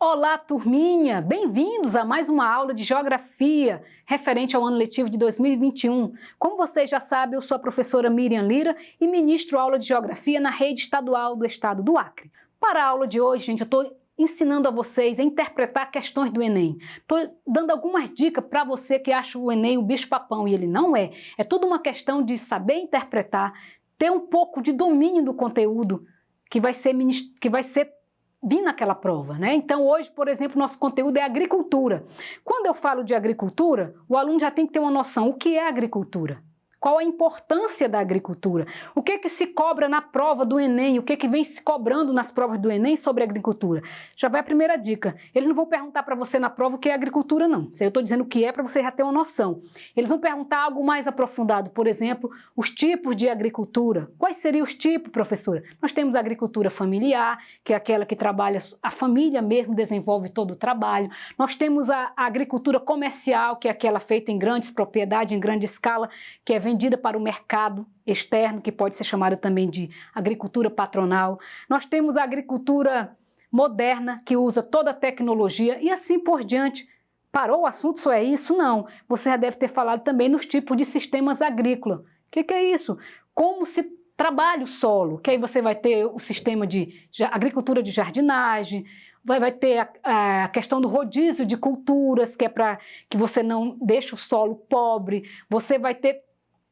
Olá, turminha! Bem-vindos a mais uma aula de Geografia referente ao ano letivo de 2021. Como vocês já sabem, eu sou a professora Miriam Lira e ministro aula de Geografia na rede estadual do estado do Acre. Para a aula de hoje, gente, eu estou ensinando a vocês a interpretar questões do Enem. Estou dando algumas dicas para você que acha o Enem o bicho-papão, e ele não é. É tudo uma questão de saber interpretar, ter um pouco de domínio do conteúdo que vai ser vir naquela prova, né? Então hoje, por exemplo, nosso conteúdo é agricultura. Quando eu falo de agricultura, o aluno já tem que ter uma noção. O que é agricultura? Qual a importância da agricultura? O que se cobra na prova do Enem? O que vem se cobrando nas provas do Enem sobre agricultura? Já vai a primeira dica. Eles não vão perguntar para você na prova o que é agricultura, não. Eu estou dizendo o que é para você já ter uma noção. Eles vão perguntar algo mais aprofundado, por exemplo, os tipos de agricultura. Quais seriam os tipos, professora? Nós temos a agricultura familiar, que é aquela que trabalha, a família mesmo desenvolve todo o trabalho. Nós temos a agricultura comercial, que é aquela feita em grandes propriedades, em grande escala, que é vendida para o mercado externo, que pode ser chamada também de agricultura patronal. Nós temos a agricultura moderna, que usa toda a tecnologia e assim por diante. Parou o assunto, só é isso? Não. Você já deve ter falado também nos tipos de sistemas agrícolas. O que é isso? Como se trabalha o solo, que aí você vai ter o sistema de agricultura de jardinagem, vai ter a questão do rodízio de culturas, que é para que você não deixe o solo pobre. Você vai ter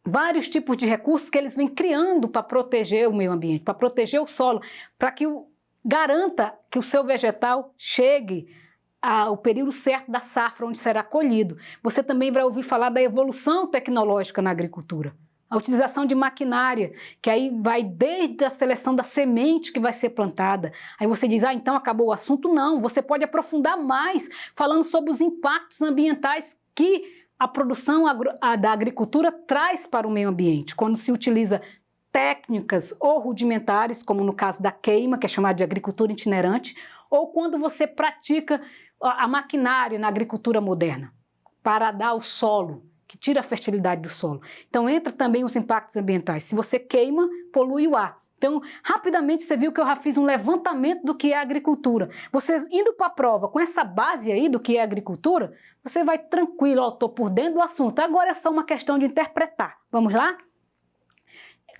vários tipos de recursos que eles vêm criando para proteger o meio ambiente, para proteger o solo, para que garanta que o seu vegetal chegue ao período certo da safra, onde será colhido. Você também vai ouvir falar da evolução tecnológica na agricultura. A utilização de maquinária, que aí vai desde a seleção da semente que vai ser plantada. Aí você diz, então acabou o assunto? Não, você pode aprofundar mais, falando sobre os impactos ambientais que a produção da agricultura traz para o meio ambiente, quando se utiliza técnicas ou rudimentares, como no caso da queima, que é chamada de agricultura itinerante, ou quando você pratica a maquinária na agricultura moderna, para dar ao solo, que tira a fertilidade do solo. Então entra também os impactos ambientais. Se você queima, polui o ar. Então, rapidamente você viu que eu já fiz um levantamento do que é agricultura. Você indo para a prova com essa base aí do que é agricultura, você vai tranquilo, ó, estou por dentro do assunto. Agora é só uma questão de interpretar. Vamos lá?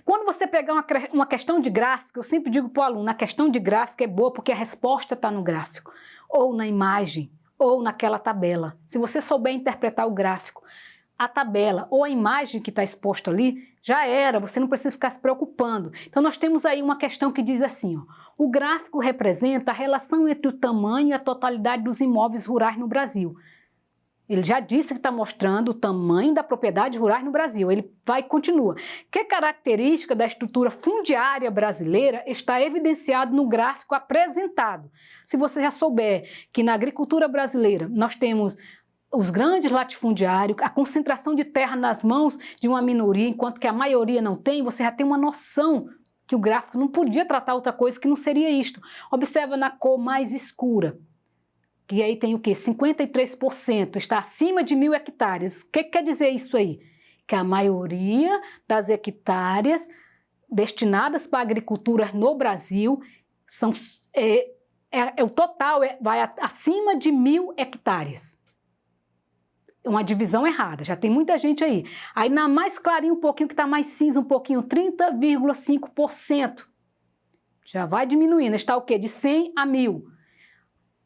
Quando você pegar uma questão de gráfico, eu sempre digo para o aluno, a questão de gráfico é boa porque a resposta está no gráfico, ou na imagem, ou naquela tabela. Se você souber interpretar o gráfico, a tabela ou a imagem que está exposta ali, já era, você não precisa ficar se preocupando. Então nós temos aí uma questão que diz assim, ó, o gráfico representa a relação entre o tamanho e a totalidade dos imóveis rurais no Brasil. Ele já disse que está mostrando o tamanho da propriedade rural no Brasil. Ele vai e continua. Que característica da estrutura fundiária brasileira está evidenciado no gráfico apresentado? Se você já souber que na agricultura brasileira nós temos os grandes latifundiários, a concentração de terra nas mãos de uma minoria, enquanto que a maioria não tem, você já tem uma noção que o gráfico não podia tratar outra coisa que não seria isto. Observa na cor mais escura, que aí tem o quê? 53% está acima de 1.000 hectares. O que quer dizer isso aí? Que a maioria das hectares destinadas para a agricultura no Brasil são, o total vai acima de 1.000 hectares. Uma divisão errada, já tem muita gente aí. Aí na mais clarinha um pouquinho, que está mais cinza um pouquinho, 30,5%. Já vai diminuindo, está o quê? De 100 a 1.000.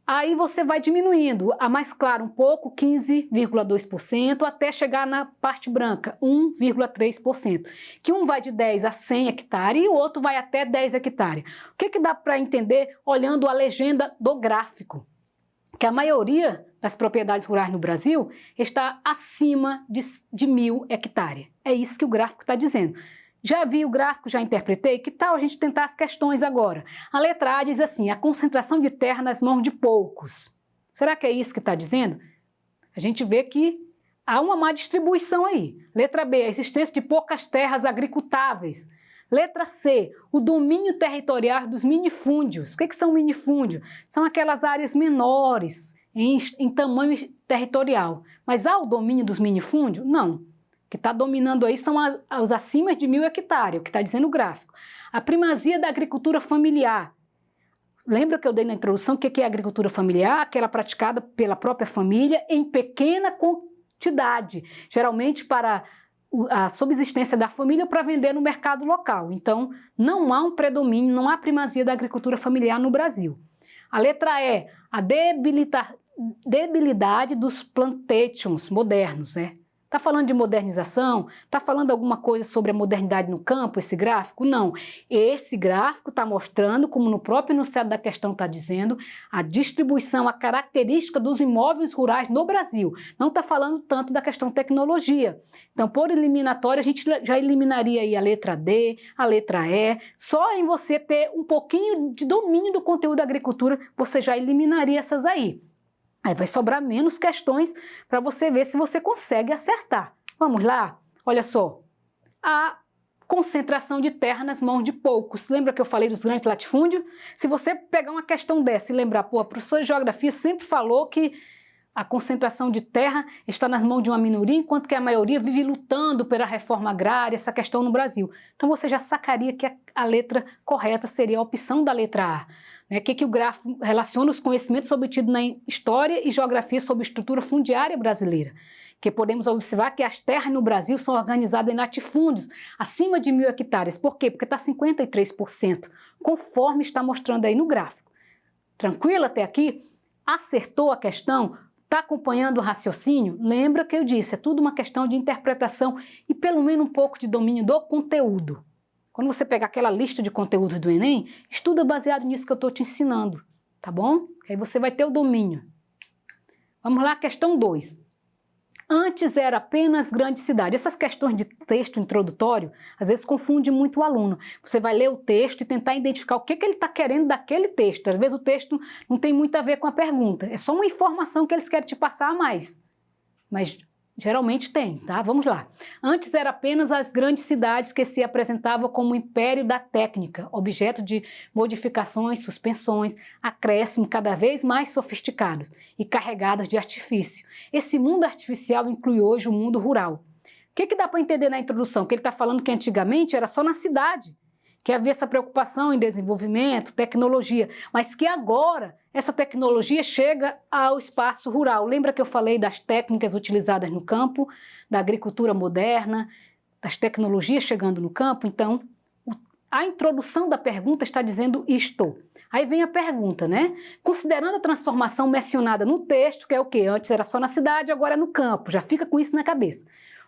Aí você vai diminuindo, a mais clara um pouco, 15,2%, até chegar na parte branca, 1,3%. Que um vai de 10 a 100 hectares e o outro vai até 10 hectares. O que dá para entender olhando a legenda do gráfico? Que a maioria das propriedades rurais no Brasil está acima de 1.000 hectares. É isso que o gráfico está dizendo. Já vi o gráfico, já interpretei? Que tal a gente tentar as questões agora? A letra A diz assim, a concentração de terra nas mãos de poucos. Será que é isso que está dizendo? A gente vê que há uma má distribuição aí. Letra B, a existência de poucas terras agricultáveis. Letra C, o domínio territorial dos minifúndios. O que são minifúndios? São aquelas áreas menores em tamanho territorial. Mas há o domínio dos minifúndios? Não. O que está dominando aí são os acima de 1.000 hectares, o que está dizendo o gráfico. A primazia da agricultura familiar. Lembra que eu dei na introdução o que é a agricultura familiar? Aquela praticada pela própria família em pequena quantidade, geralmente para a subsistência da família para vender no mercado local. Então, não há um predomínio, não há primazia da agricultura familiar no Brasil. A letra E, a debilidade dos plantations modernos, né? Está falando de modernização? Está falando alguma coisa sobre a modernidade no campo, esse gráfico? Não. Esse gráfico está mostrando, como no próprio enunciado da questão está dizendo, a distribuição, a característica dos imóveis rurais no Brasil. Não está falando tanto da questão tecnologia. Então, por eliminatória, a gente já eliminaria aí a letra D, a letra E. Só em você ter um pouquinho de domínio do conteúdo da agricultura, você já eliminaria essas aí. Aí vai sobrar menos questões para você ver se você consegue acertar. Vamos lá? Olha só. A concentração de terra nas mãos de poucos. Lembra que eu falei dos grandes latifúndios? Se você pegar uma questão dessa e lembrar, pô, a professora de geografia sempre falou que a concentração de terra está nas mãos de uma minoria, enquanto que a maioria vive lutando pela reforma agrária, essa questão no Brasil. Então você já sacaria que a letra correta seria a opção da letra A. O que o gráfico relaciona os conhecimentos obtidos na história e geografia sobre estrutura fundiária brasileira. Que podemos observar que as terras no Brasil são organizadas em latifúndios, acima de 1.000 hectares. Por quê? Porque está 53%, conforme está mostrando aí no gráfico. Tranquilo até aqui? Acertou a questão? Está acompanhando o raciocínio? Lembra que eu disse, é tudo uma questão de interpretação e pelo menos um pouco de domínio do conteúdo. Quando você pegar aquela lista de conteúdos do Enem, estuda baseado nisso que eu estou te ensinando, tá bom? Aí você vai ter o domínio. Vamos lá, questão 2. Antes era apenas grande cidade. Essas questões de texto introdutório, às vezes confunde muito o aluno. Você vai ler o texto e tentar identificar o que ele está querendo daquele texto. Às vezes o texto não tem muito a ver com a pergunta, é só uma informação que eles querem te passar a mais. Mas geralmente tem, tá? Vamos lá. Antes era apenas as grandes cidades que se apresentavam como o império da técnica, objeto de modificações, suspensões, acréscimos cada vez mais sofisticados e carregados de artifício. Esse mundo artificial inclui hoje o mundo rural. O que dá para entender na introdução? Que ele está falando que antigamente era só na cidade que havia essa preocupação em desenvolvimento, tecnologia, mas que agora essa tecnologia chega ao espaço rural. Lembra que eu falei das técnicas utilizadas no campo, da agricultura moderna, das tecnologias chegando no campo? Então, a introdução da pergunta está dizendo isto. Aí vem a pergunta, né? Considerando a transformação mencionada no texto, que é o quê? Antes era só na cidade, agora é no campo, já fica com isso na cabeça.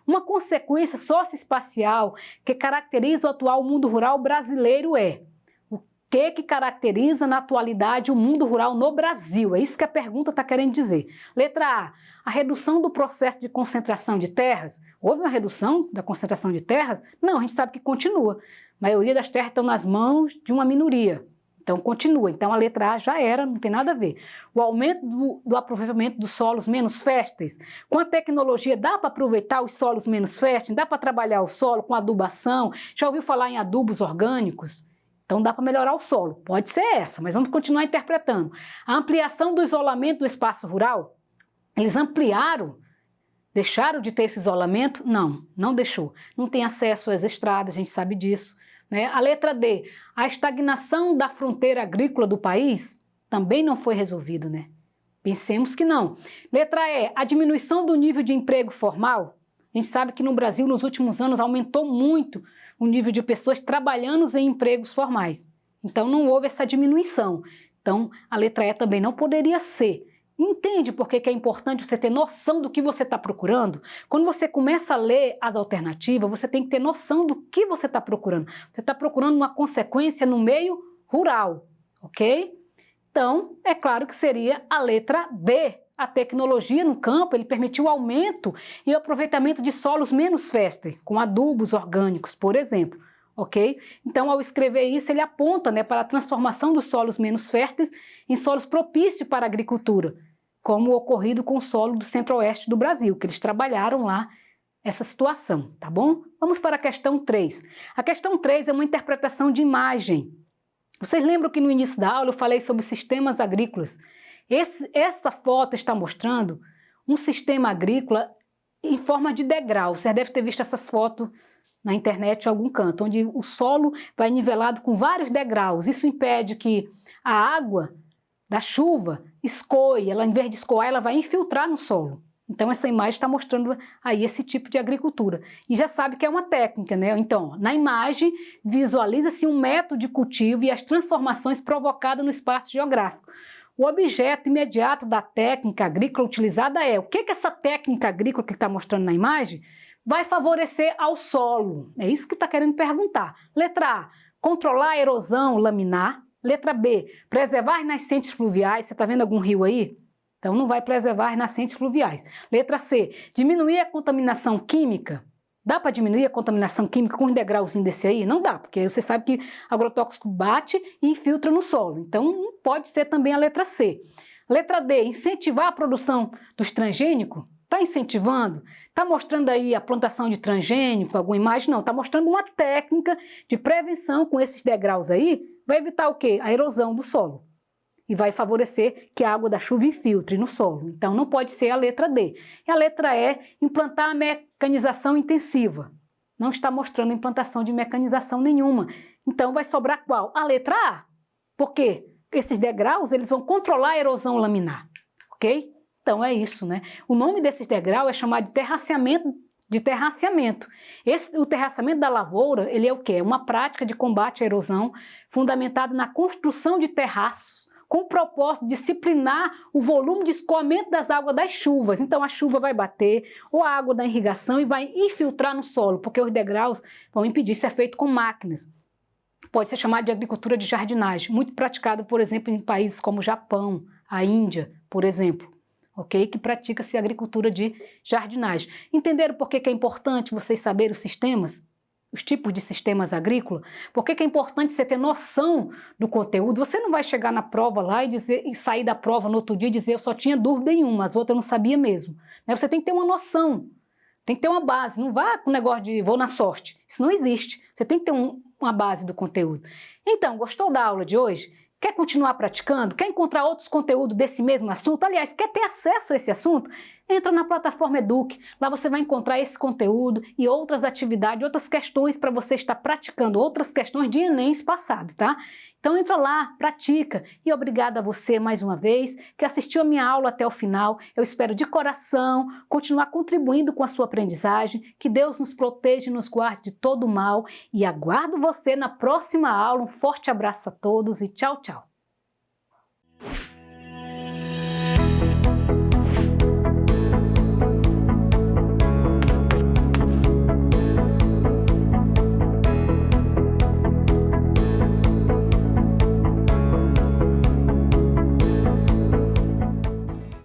Uma consequência socioespacial que caracteriza o atual mundo rural brasileiro é: o que caracteriza na atualidade o mundo rural no Brasil? É isso que a pergunta está querendo dizer. Letra A redução do processo de concentração de terras. Houve uma redução da concentração de terras? Não, a gente sabe que continua. A maioria das terras estão nas mãos de uma minoria. Então, continua. Então, a letra A já era, não tem nada a ver. O aumento do aproveitamento dos solos menos férteis. Com a tecnologia, dá para aproveitar os solos menos férteis? Dá para trabalhar o solo com adubação? Já ouviu falar em adubos orgânicos? Então, dá para melhorar o solo. Pode ser essa, mas vamos continuar interpretando. A ampliação do isolamento do espaço rural. Eles ampliaram? Deixaram de ter esse isolamento? Não, não deixou. Não tem acesso às estradas, a gente sabe disso. A letra D, a estagnação da fronteira agrícola do país também não foi resolvido, né? Pensemos que não. Letra E, a diminuição do nível de emprego formal. A gente sabe que no Brasil, nos últimos anos, aumentou muito o nível de pessoas trabalhando em empregos formais. Então, não houve essa diminuição. Então, a letra E também não poderia ser. Entende por que é importante você ter noção do que você está procurando? Quando você começa a ler as alternativas, você tem que ter noção do que você está procurando. Você está procurando uma consequência no meio rural, ok? Então, é claro que seria a letra B. A tecnologia no campo, ele permitiu o aumento e o aproveitamento de solos menos férteis, com adubos orgânicos, por exemplo. Ok? Então, ao escrever isso, ele aponta, para a transformação dos solos menos férteis em solos propícios para a agricultura, como o ocorrido com o solo do centro-oeste do Brasil, que eles trabalharam lá essa situação, tá bom? Vamos para a questão 3. A questão 3 é uma interpretação de imagem. Vocês lembram que no início da aula eu falei sobre sistemas agrícolas? Essa foto está mostrando um sistema agrícola em forma de degrau. Você deve ter visto essas fotos na internet em algum canto, onde o solo vai nivelado com vários degraus. Isso impede que a água da chuva escoe, ela, em vez de escoar, ela vai infiltrar no solo. Então essa imagem está mostrando aí esse tipo de agricultura. E já sabe que é uma técnica, né? Então, na imagem, visualiza-se um método de cultivo e as transformações provocadas no espaço geográfico. O objeto imediato da técnica agrícola utilizada é, o que essa técnica agrícola que está mostrando na imagem vai favorecer ao solo? É isso que está querendo perguntar. Letra A, controlar a erosão laminar. Letra B, preservar as nascentes fluviais. Você está vendo algum rio aí? Então não vai preservar as nascentes fluviais. Letra C, diminuir a contaminação química. Dá para diminuir a contaminação química com um degrauzinho desse aí? Não dá, porque você sabe que agrotóxico bate e infiltra no solo. Então pode ser também a letra C. Letra D, incentivar a produção dos transgênicos. Está incentivando? Está mostrando aí a plantação de transgênico, alguma imagem? Não, está mostrando uma técnica de prevenção com esses degraus aí. Vai evitar o quê? A erosão do solo. E vai favorecer que a água da chuva infiltre no solo. Então não pode ser a letra D. E a letra E, implantar a mecanização intensiva. Não está mostrando implantação de mecanização nenhuma. Então vai sobrar qual? A letra A. Por quê? Esses degraus eles vão controlar a erosão laminar. Ok? Então é isso, né? O nome desses degraus é chamado de terraceamento. O terraceamento da lavoura, ele é o quê? É uma prática de combate à erosão fundamentada na construção de terraços com o propósito de disciplinar o volume de escoamento das águas das chuvas. Então a chuva vai bater, ou a água da irrigação, e vai infiltrar no solo, porque os degraus vão impedir. Isso é feito com máquinas. Pode ser chamado de agricultura de jardinagem, muito praticado, por exemplo, em países como o Japão, a Índia, por exemplo. Okay? Que pratica-se agricultura de jardinagem. Entenderam por que é importante vocês saberem os sistemas? Os tipos de sistemas agrícolas? Por que é importante você ter noção do conteúdo? Você não vai chegar na prova lá e sair da prova no outro dia e dizer eu só tinha dúvida em uma, as outras eu não sabia mesmo. Né? Você tem que ter uma noção, tem que ter uma base. Não vá com o negócio de vou na sorte. Isso não existe. Você tem que ter uma base do conteúdo. Então, gostou da aula de hoje? Quer continuar praticando? Quer encontrar outros conteúdos desse mesmo assunto? Aliás, quer ter acesso a esse assunto? Entra na plataforma Eduque. Lá você vai encontrar esse conteúdo e outras atividades, outras questões para você estar praticando, outras questões de Enems passados, tá? Então entra lá, pratica. E obrigada a você mais uma vez que assistiu a minha aula até o final. Eu espero de coração continuar contribuindo com a sua aprendizagem. Que Deus nos proteja e nos guarde de todo o mal. E aguardo você na próxima aula. Um forte abraço a todos e tchau, tchau.